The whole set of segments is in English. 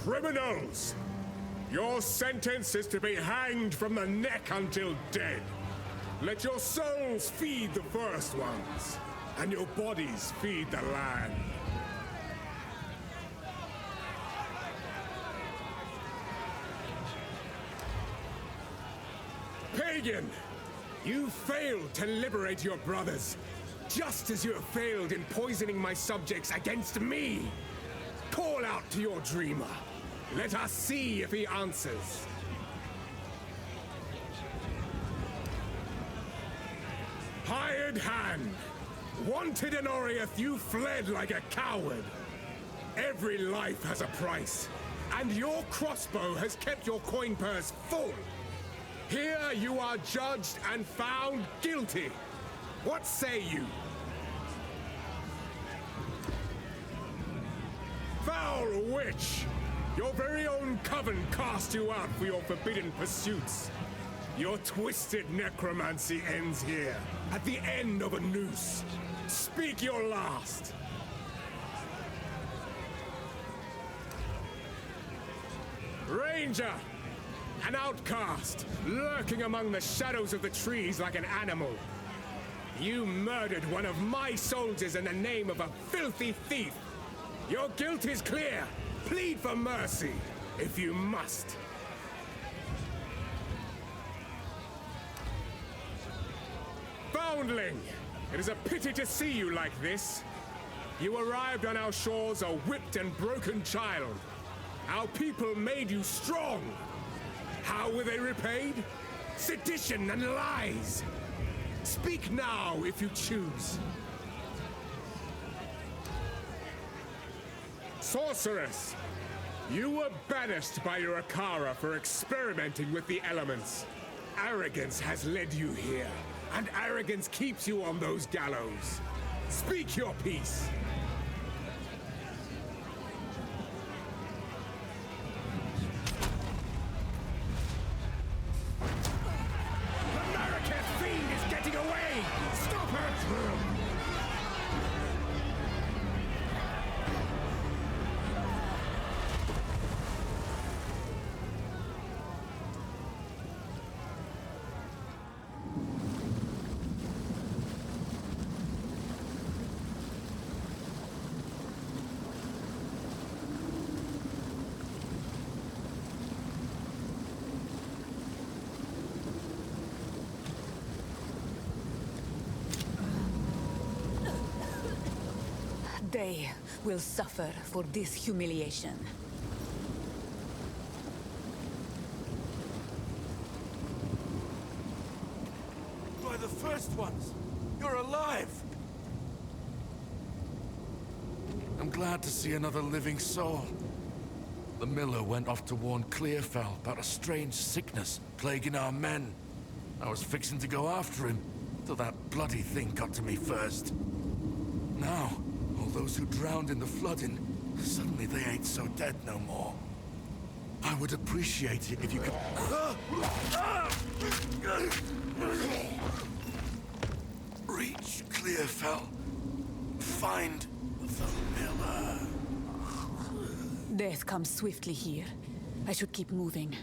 Criminals! Your sentence is to be hanged from the neck until dead. Let your souls feed the first ones, and your bodies feed the land. Pagan! You failed to liberate your brothers, just as you have failed in poisoning my subjects against me. Call out to your dreamer. Let us see if he answers. Hired hand! Wanted in Oriath, you fled like a coward. Every life has a price, and your crossbow has kept your coin purse full. Here you are judged and found guilty. What say you? Foul witch! Your very own coven cast you out for your forbidden pursuits. Your twisted necromancy ends here, at the end of a noose. Speak your last. Ranger! An outcast, lurking among the shadows of the trees like an animal. You murdered one of my soldiers in the name of a filthy thief. Your guilt is clear. Plead for mercy, if you must. Foundling! It is a pity to see you like this. You arrived on our shores a whipped and broken child. Our people made you strong. How were they repaid? Sedition and lies. Speak now if you choose. Sorceress! You were banished by your Akara for experimenting with the elements. Arrogance has led you here, and arrogance keeps you on those gallows. Speak your piece! The Marrakech fiend is getting away! Stop her! They will suffer for this humiliation. You are the first ones! You're alive! I'm glad to see another living soul. The miller went off to warn Clearfell about a strange sickness plaguing our men. I was fixing to go after him, till that bloody thing got to me first. Now, all those who drowned in the flooding, suddenly they ain't so dead no more. I would appreciate it if you could... Reach Clearfell. Find the miller. Death comes swiftly here. I should keep moving.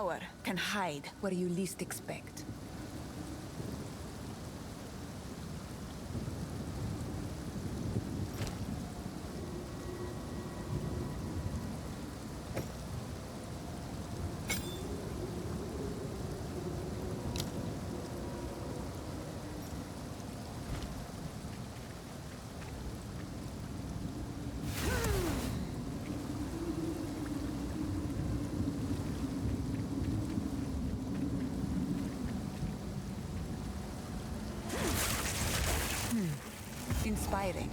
power can hide where you least expect. Inspiring.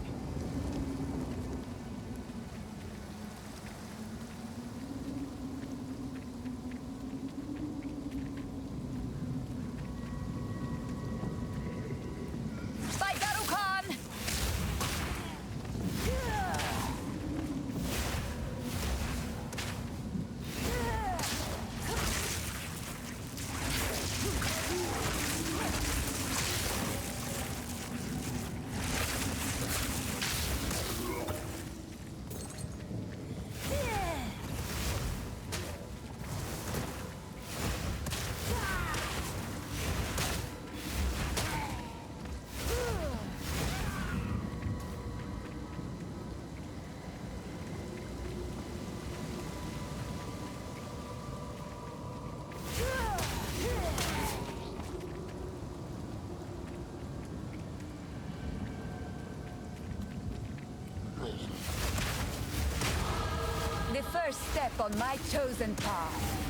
The first step on my chosen path.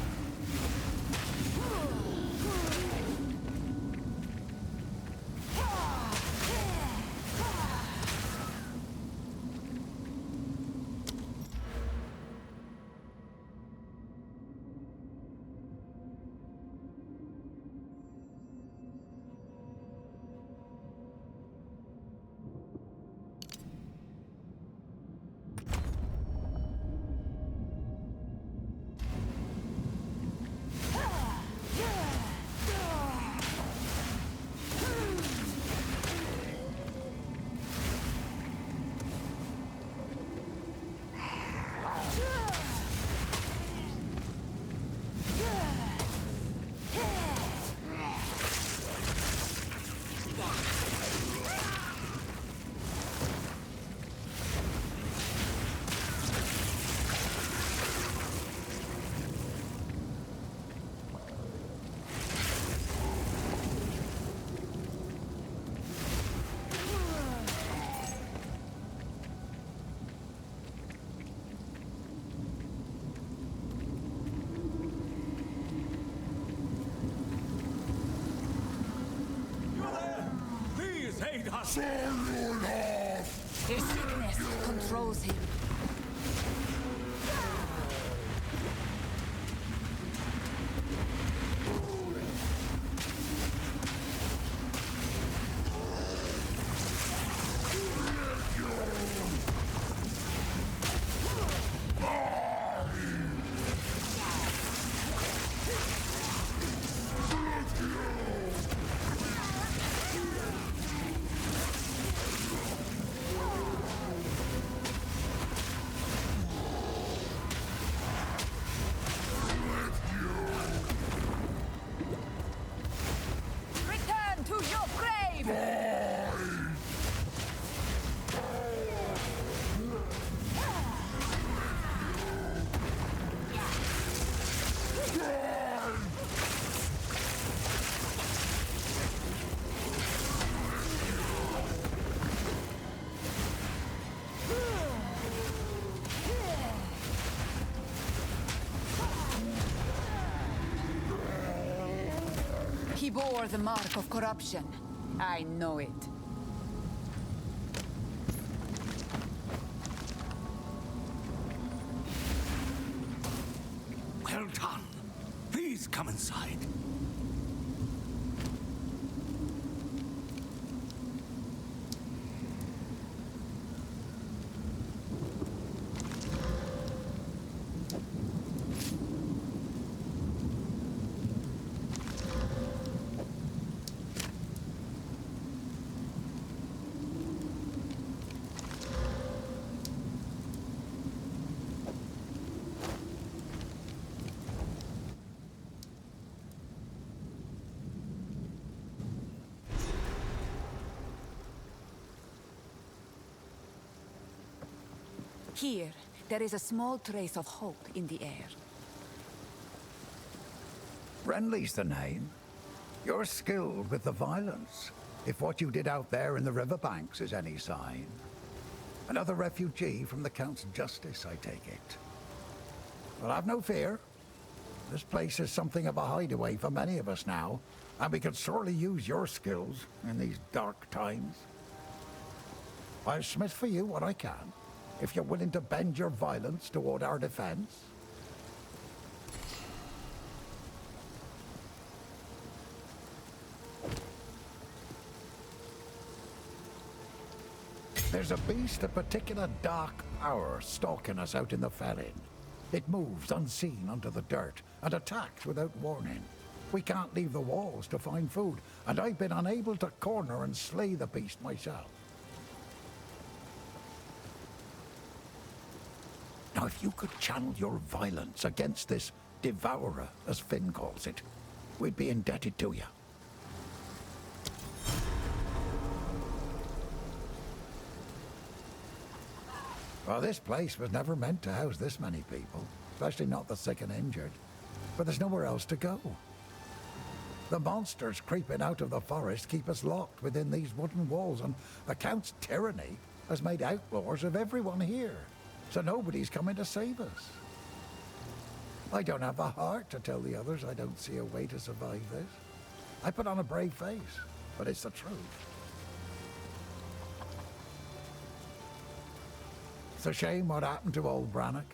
His sickness controls him. He bore the mark of corruption. I know it. Well done. Please come inside. Here, there is a small trace of hope in the air. Renly's the name. You're skilled with the violence, if what you did out there in the riverbanks is any sign. Another refugee from the Count's justice, I take it. Well, have no fear. This place is something of a hideaway for many of us now, and we could sorely use your skills in these dark times. I'll smith for you what I can, if you're willing to bend your violence toward our defense. There's a beast of particular dark power stalking us out in the felling. It moves unseen under the dirt and attacks without warning. We can't leave the walls to find food, and I've been unable to corner and slay the beast myself. Now, if you could channel your violence against this devourer, as Finn calls it, we'd be indebted to you. Well, this place was never meant to house this many people, especially not the sick and injured. But there's nowhere else to go. The monsters creeping out of the forest keep us locked within these wooden walls, and the Count's tyranny has made outlaws of everyone here, so nobody's coming to save us. I don't have the heart to tell the others I don't see a way to survive this. I put on a brave face, but it's the truth. It's a shame what happened to old Brannock.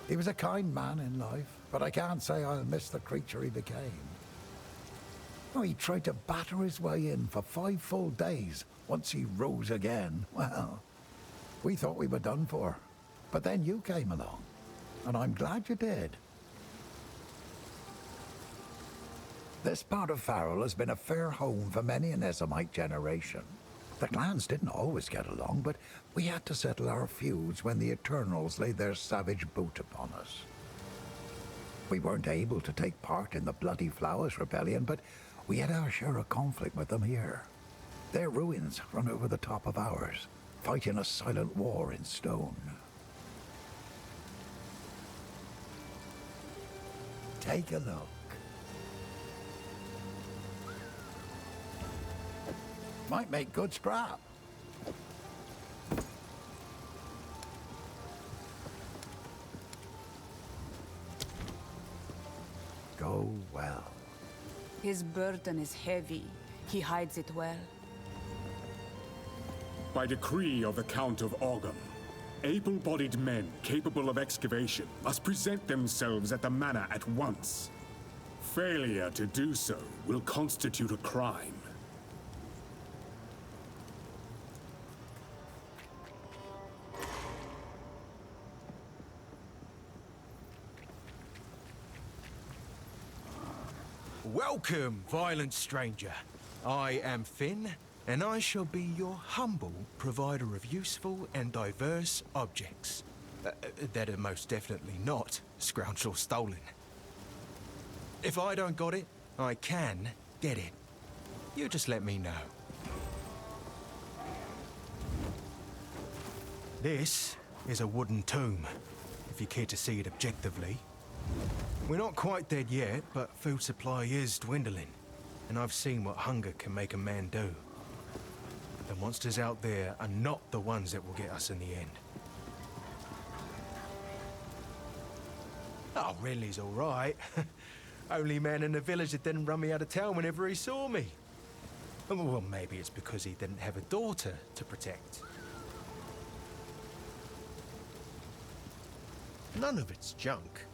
He was a kind man in life, but I can't say I'll miss the creature he became. Oh, he tried to batter his way in for 5 full days once he rose again. Well, we thought we were done for. But then you came along, and I'm glad you did. This part of Farrell has been a fair home for many an Essamite generation. The clans didn't always get along, but we had to settle our feuds when the Eternals laid their savage boot upon us. We weren't able to take part in the Bloody Flowers Rebellion, but we had our share of conflict with them here. Their ruins run over the top of ours, fighting a silent war in stone. Take a look. Might make good scrap. Go well. His burden is heavy. He hides it well. By decree of the Count of Ogham, able-bodied men capable of excavation must present themselves at the manor at once. Failure to do so will constitute a crime. Welcome, violent stranger. I am Finn, and I shall be your humble provider of useful and diverse objects. That are most definitely not scrounged or stolen. If I don't got it, I can get it. You just let me know. This is a wooden tomb, if you care to see it objectively. We're not quite dead yet, but food supply is dwindling, and I've seen what hunger can make a man do. The monsters out there are not the ones that will get us in the end. Oh, Renly's all right. Only man in the village that didn't run me out of town whenever he saw me. Well, maybe it's because he didn't have a daughter to protect. None of it's junk.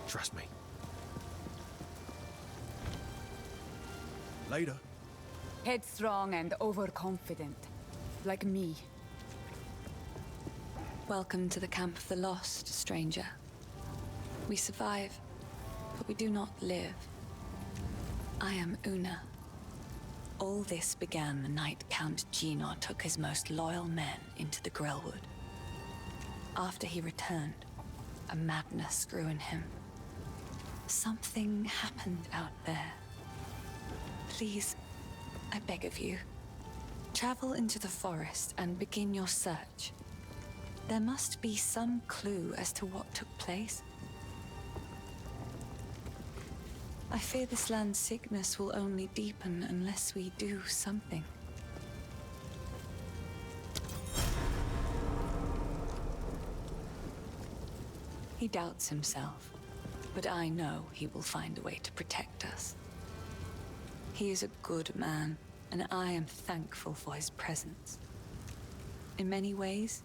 Trust me. Later. Headstrong and overconfident. Like me. Welcome to the Camp of the Lost, stranger. We survive, but we do not live. I am Una. All this began the night Count Gino took his most loyal men into the Grellwood. After he returned, a madness grew in him. Something happened out there. Please, I beg of you, travel into the forest and begin your search. There must be some clue as to what took place. I fear this land's sickness will only deepen unless we do something. He doubts himself, but I know he will find a way to protect us. He is a good man, and I am thankful for his presence. In many ways,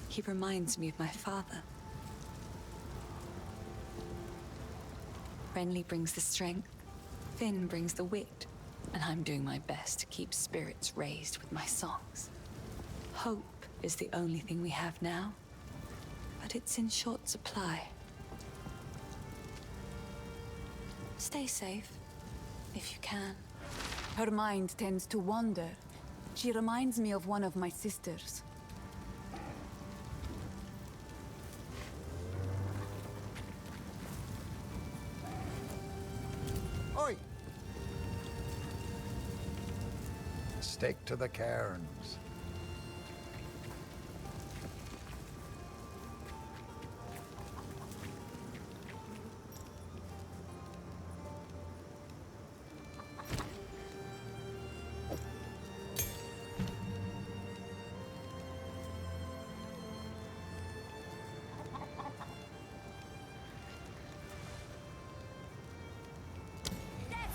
he reminds me of my father. Renly brings the strength, Finn brings the wit, and I'm doing my best to keep spirits raised with my songs. Hope is the only thing we have now, but it's in short supply. Stay safe, if you can. Her mind tends to wander. She reminds me of one of my sisters. Oi! Stick to the cairns.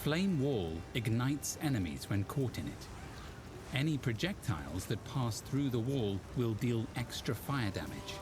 Flame Wall ignites enemies when caught in it. Any projectiles that pass through the wall will deal extra fire damage.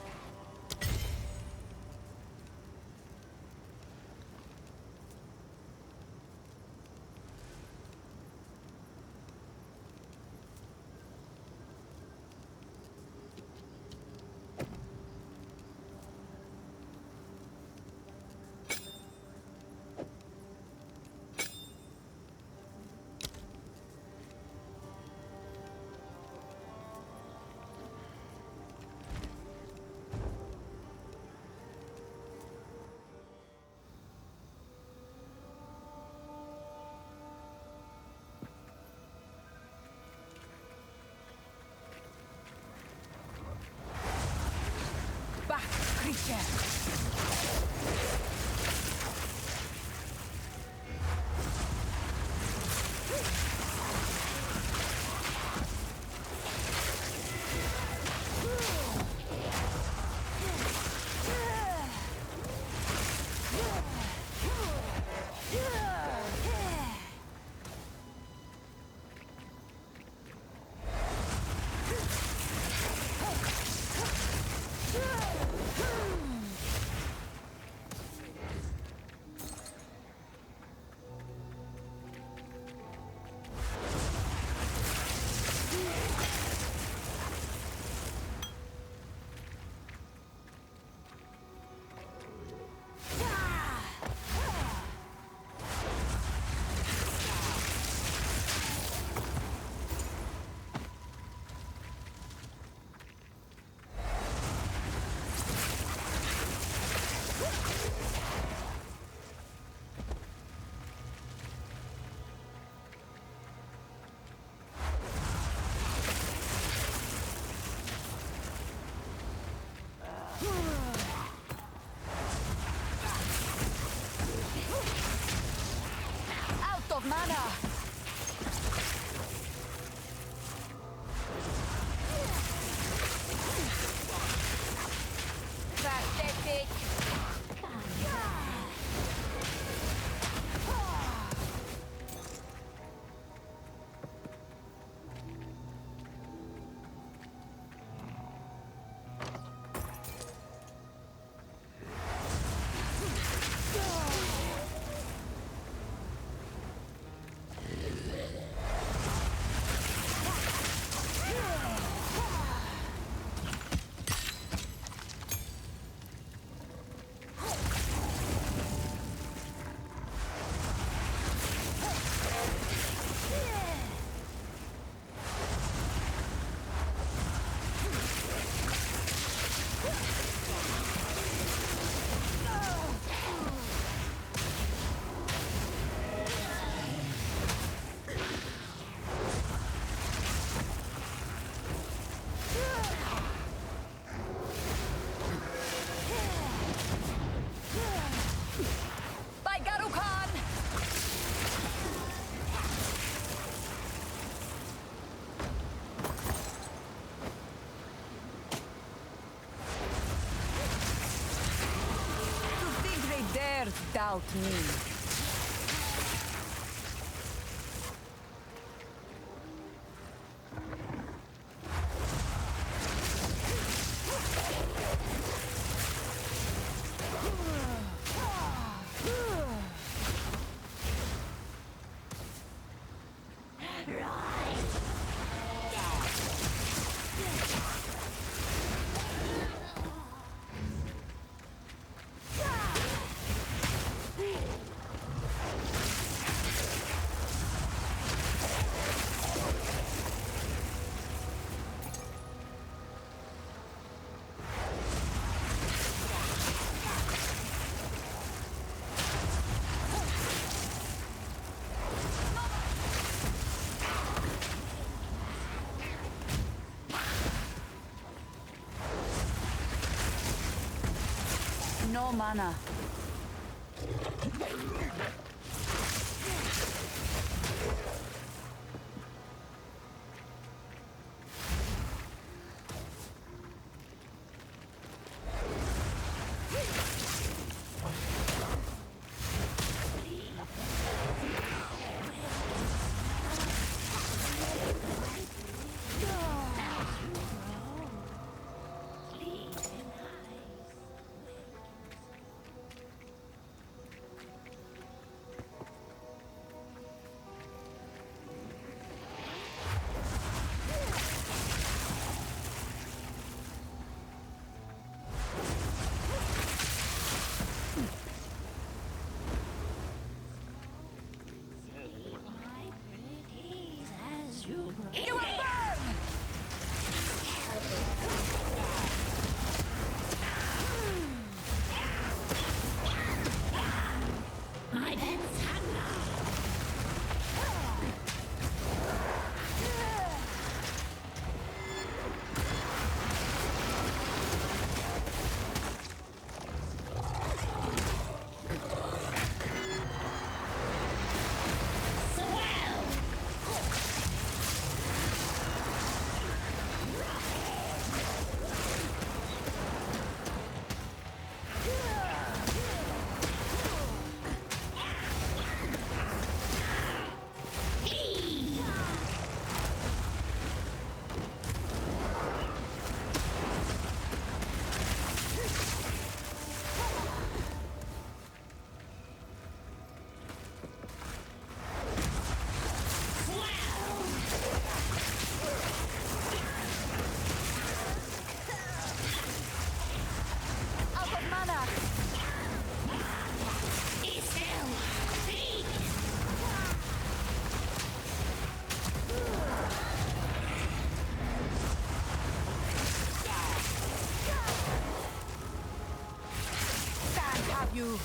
Back, creature! without me. No mana. You.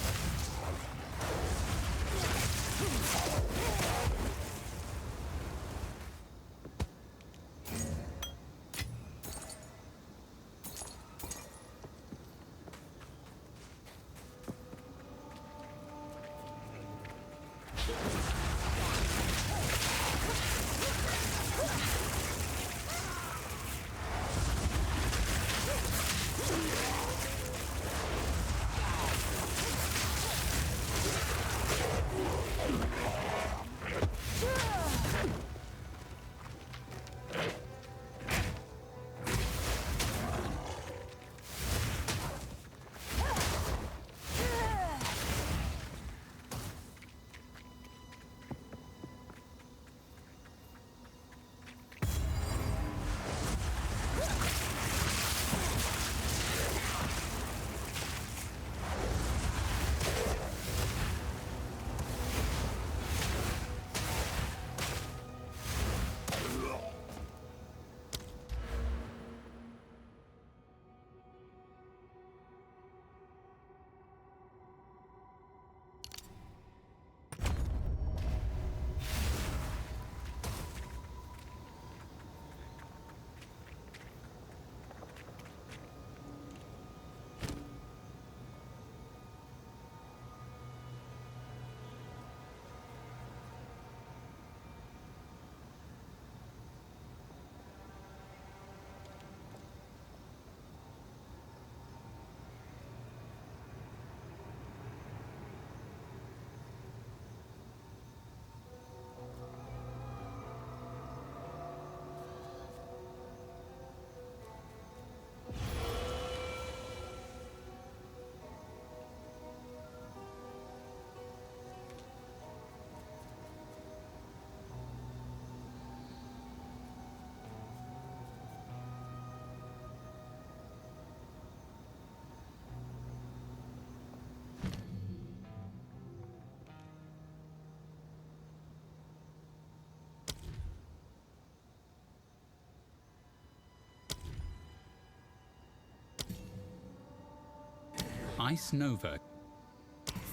Ice Nova.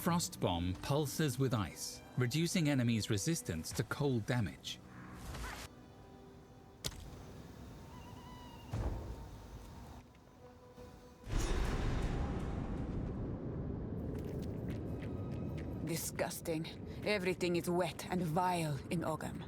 Frost Bomb pulses with ice, reducing enemies' resistance to cold damage. Disgusting. Everything is wet and vile in Ogham.